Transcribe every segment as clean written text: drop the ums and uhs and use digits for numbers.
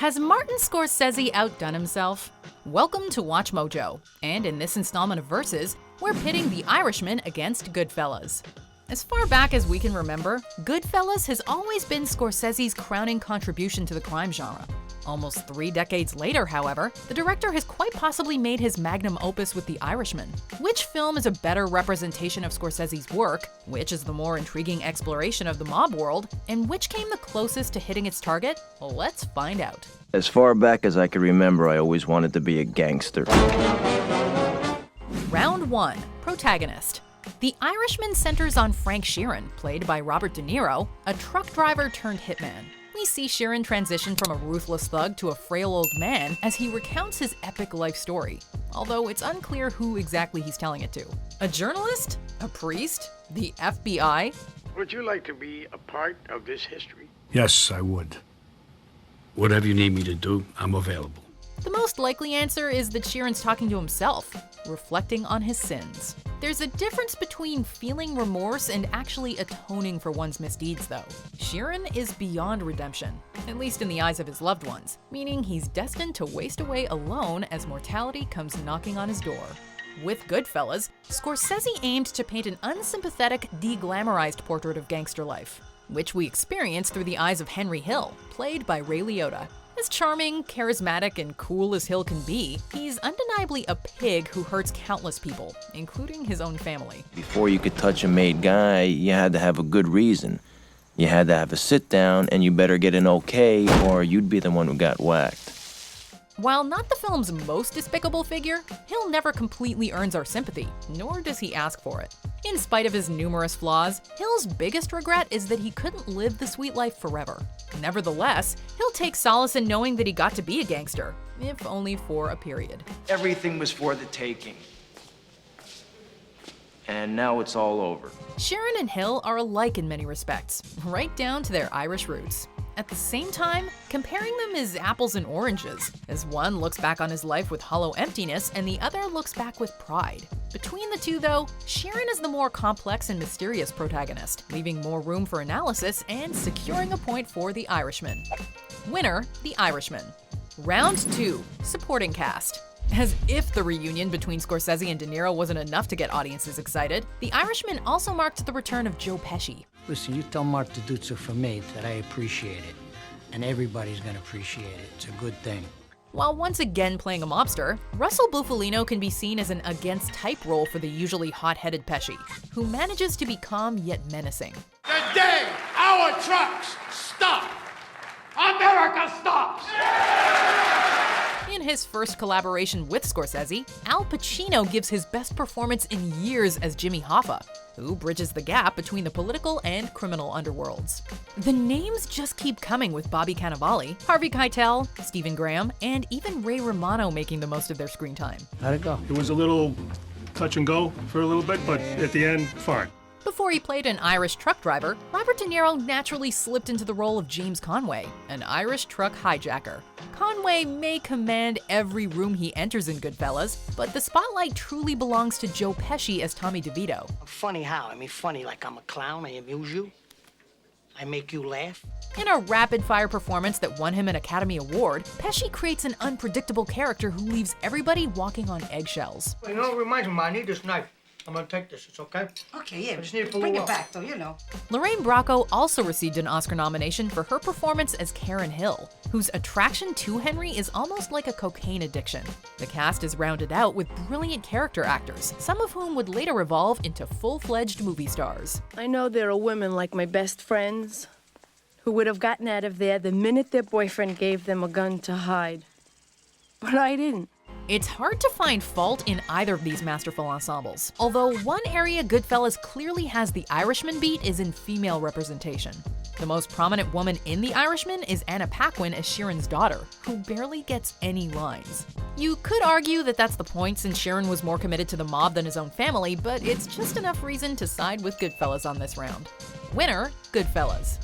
Has Martin Scorsese outdone himself? Welcome to Watch Mojo, and in this installment of Versus, we're pitting The Irishman against Goodfellas. As far back as we can remember, Goodfellas has always been Scorsese's crowning contribution to the crime genre. Almost 3 decades later, however, the director has quite possibly made his magnum opus with The Irishman. Which film is a better representation of Scorsese's work, which is the more intriguing exploration of the mob world, and which came the closest to hitting its target? Well, let's find out. As far back as I can remember, I always wanted to be a gangster. Round 1. Protagonist. The Irishman centers on Frank Sheeran, played by Robert De Niro, a truck driver turned hitman. We see Sheeran transition from a ruthless thug to a frail old man as he recounts his epic life story, although it's unclear who exactly he's telling it to. A journalist? A priest? The FBI? Would you like to be a part of this history? Yes, I would. Whatever you need me to do, I'm available. The most likely answer is that Sheeran's talking to himself, reflecting on his sins. There's a difference between feeling remorse and actually atoning for one's misdeeds, though. Sheeran is beyond redemption, at least in the eyes of his loved ones, meaning he's destined to waste away alone as mortality comes knocking on his door. With Goodfellas, Scorsese aimed to paint an unsympathetic, de-glamorized portrait of gangster life, which we experience through the eyes of Henry Hill, played by Ray Liotta. As charming, charismatic, and cool as Hill can be, he's undeniably a pig who hurts countless people, including his own family. Before you could touch a made guy, you had to have a good reason. You had to have a sit down, and you better get an okay, or you'd be the one who got whacked. While not the film's most despicable figure, Hill never completely earns our sympathy, nor does he ask for it. In spite of his numerous flaws, Hill's biggest regret is that he couldn't live the sweet life forever. Nevertheless, Hill takes solace in knowing that he got to be a gangster, if only for a period. Everything was for the taking. And now it's all over. Sheeran and Hill are alike in many respects, right down to their Irish roots. At the same time, comparing them is apples and oranges, as one looks back on his life with hollow emptiness and the other looks back with pride. Between the two, though, Sheeran is the more complex and mysterious protagonist, leaving more room for analysis and securing a point for The Irishman. Winner, The Irishman. Round 2. Supporting cast. As if the reunion between Scorsese and De Niro wasn't enough to get audiences excited, The Irishman also marked the return of Joe Pesci. Listen, you tell Mark Duduzzo from me that I appreciate it, and everybody's gonna appreciate it. It's a good thing. While once again playing a mobster, Russell Bufalino can be seen as an against-type role for the usually hot-headed Pesci, who manages to be calm yet menacing. The day our trucks stop, America stops! In his first collaboration with Scorsese, Al Pacino gives his best performance in years as Jimmy Hoffa, who bridges the gap between the political and criminal underworlds. The names just keep coming with Bobby Cannavale, Harvey Keitel, Stephen Graham, and even Ray Romano making the most of their screen time. How'd it go? It was a little touch and go for a little bit, but at the end, fine. Before he played an Irish truck driver, Robert De Niro naturally slipped into the role of James Conway, an Irish truck hijacker. Conway may command every room he enters in Goodfellas, but the spotlight truly belongs to Joe Pesci as Tommy DeVito. Funny how? I mean, funny like I'm a clown, I amuse you, I make you laugh. In a rapid-fire performance that won him an Academy Award, Pesci creates an unpredictable character who leaves everybody walking on eggshells. You know, it reminds me, I need this knife. I'm gonna take this, it's okay? Okay, yeah, I just need it for a bring little it while. back though, you know. Lorraine Bracco also received an Oscar nomination for her performance as Karen Hill, whose attraction to Henry is almost like a cocaine addiction. The cast is rounded out with brilliant character actors, some of whom would later evolve into full-fledged movie stars. I know there are women like my best friends who would have gotten out of there the minute their boyfriend gave them a gun to hide. But I didn't. It's hard to find fault in either of these masterful ensembles, although one area Goodfellas clearly has the Irishman beat is in female representation. The most prominent woman in The Irishman is Anna Paquin as Sheeran's daughter, who barely gets any lines. You could argue that that's the point since Sheeran was more committed to the mob than his own family, but it's just enough reason to side with Goodfellas on this round. Winner, Goodfellas.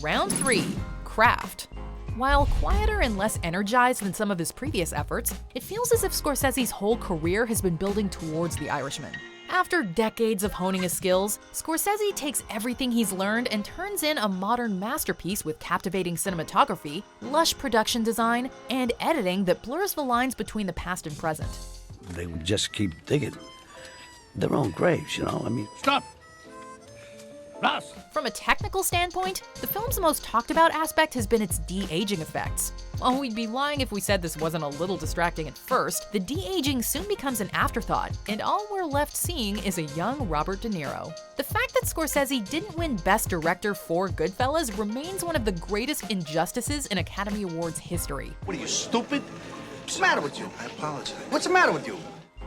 Round 3, Craft. While quieter and less energized than some of his previous efforts, it feels as if Scorsese's whole career has been building towards The Irishman. After decades of honing his skills, Scorsese takes everything he's learned and turns in a modern masterpiece with captivating cinematography, lush production design, and editing that blurs the lines between the past and present. They would just keep digging their own graves, you know? I mean, Stop! Ross! From a technical standpoint, the film's most talked about aspect has been its de-aging effects. While we'd be lying if we said this wasn't a little distracting at first, the de-aging soon becomes an afterthought, and all we're left seeing is a young Robert De Niro. The fact that Scorsese didn't win Best Director for Goodfellas remains one of the greatest injustices in Academy Awards history. What are you, stupid? What's the matter with you? I apologize. What's the matter with you?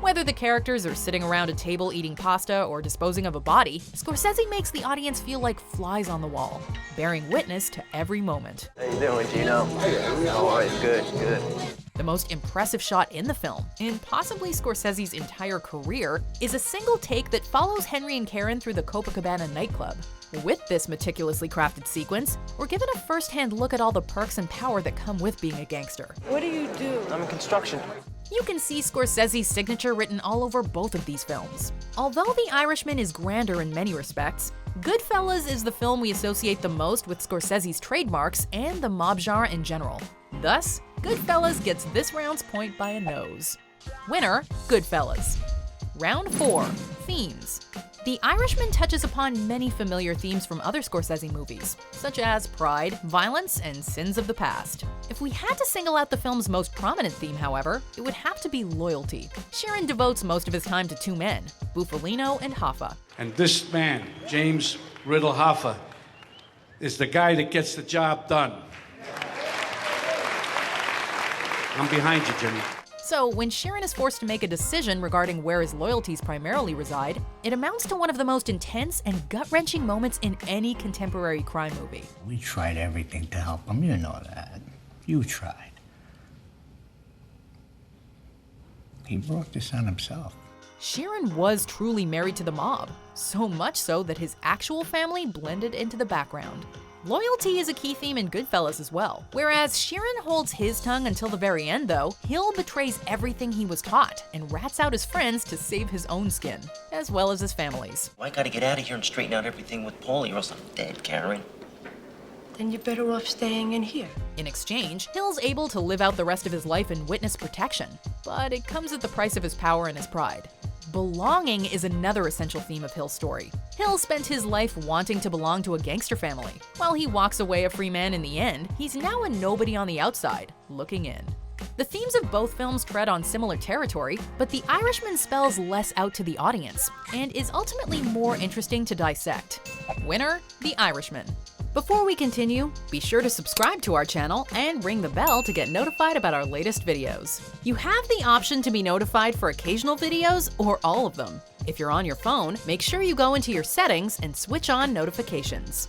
Whether the characters are sitting around a table eating pasta or disposing of a body, Scorsese makes the audience feel like flies on the wall, bearing witness to every moment. How you doing, Gino? How are you? Good, good. The most impressive shot in the film, and possibly Scorsese's entire career, is a single take that follows Henry and Karen through the Copacabana nightclub. With this meticulously crafted sequence, we're given a first-hand look at all the perks and power that come with being a gangster. What do you do? I'm in construction. You can see Scorsese's signature written all over both of these films. Although The Irishman is grander in many respects, Goodfellas is the film we associate the most with Scorsese's trademarks and the mob genre in general. Thus, Goodfellas gets this round's point by a nose. Winner, Goodfellas. Round 4, Themes. The Irishman touches upon many familiar themes from other Scorsese movies, such as pride, violence, and sins of the past. If we had to single out the film's most prominent theme, however, it would have to be loyalty. Sheeran devotes most of his time to two men, Bufalino and Hoffa. And this man, James Riddle Hoffa, is the guy that gets the job done. I'm behind you, Jimmy. So, when Sheeran is forced to make a decision regarding where his loyalties primarily reside, it amounts to one of the most intense and gut-wrenching moments in any contemporary crime movie. We tried everything to help him, you know that. You tried. He brought this on himself. Sheeran was truly married to the mob, so much so that his actual family blended into the background. Loyalty is a key theme in Goodfellas as well. Whereas Sheeran holds his tongue until the very end though, Hill betrays everything he was taught and rats out his friends to save his own skin, as well as his family's. Well, I gotta get out of here and straighten out everything with Paulie or else I'm dead, Karen. Then you're better off staying in here. In exchange, Hill's able to live out the rest of his life in witness protection, but it comes at the price of his power and his pride. Belonging is another essential theme of Hill's story. Hill spent his life wanting to belong to a gangster family. While he walks away a free man in the end, he's now a nobody on the outside, looking in. The themes of both films tread on similar territory, but The Irishman spells less out to the audience, and is ultimately more interesting to dissect. Winner, The Irishman. Before we continue, be sure to subscribe to our channel and ring the bell to get notified about our latest videos. You have the option to be notified for occasional videos or all of them. If you're on your phone, make sure you go into your settings and switch on notifications.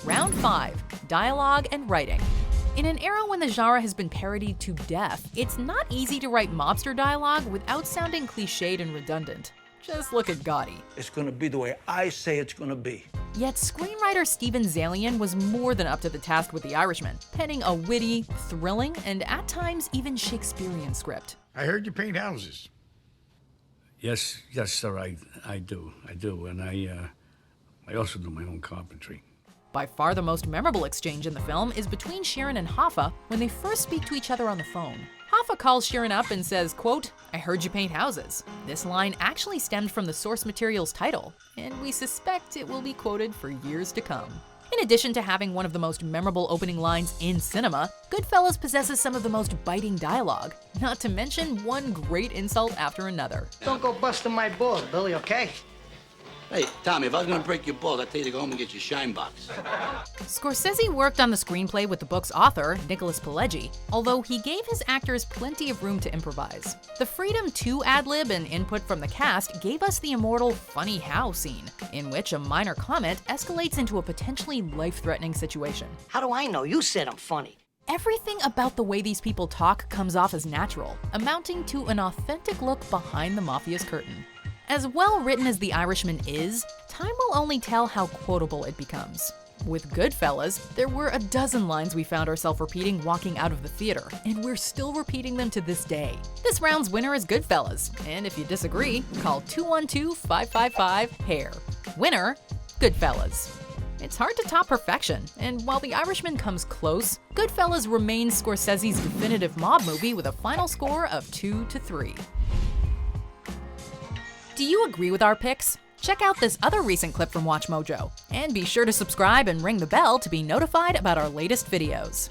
Round 5, Dialogue and Writing. In an era when the genre has been parodied to death, it's not easy to write mobster dialogue without sounding cliched and redundant. Just look at Gotti. It's gonna be the way I say it's gonna be. Yet screenwriter Steven Zaillian was more than up to the task with The Irishman, penning a witty, thrilling, and at times even Shakespearean script. I heard you paint houses. Yes, sir, I do, and I also do my own carpentry. By far the most memorable exchange in the film is between Sheeran and Hoffa when they first speak to each other on the phone. Hoffa calls Sheeran up and says, quote, "I heard you paint houses." This line actually stemmed from the source material's title, and we suspect it will be quoted for years to come. In addition to having one of the most memorable opening lines in cinema, Goodfellas possesses some of the most biting dialogue, not to mention one great insult after another. Don't go busting my balls, Billy, okay? Hey, Tommy, if I was gonna break your balls, I'd tell you to go home and get your shine box. Scorsese worked on the screenplay with the book's author, Nicholas Pileggi, although he gave his actors plenty of room to improvise. The freedom to ad-lib and input from the cast gave us the immortal funny how scene, in which a minor comment escalates into a potentially life-threatening situation. How do I know? You said I'm funny. Everything about the way these people talk comes off as natural, amounting to an authentic look behind the mafia's curtain. As well written as The Irishman is, time will only tell how quotable it becomes. With Goodfellas, there were a dozen lines we found ourselves repeating walking out of the theater, and we're still repeating them to this day. This round's winner is Goodfellas, and if you disagree, call 212-555-HAIR. Winner, Goodfellas. It's hard to top perfection, and while The Irishman comes close, Goodfellas remains Scorsese's definitive mob movie with a final score of 2-3. Do you agree with our picks? Check out this other recent clip from WatchMojo, and be sure to subscribe and ring the bell to be notified about our latest videos.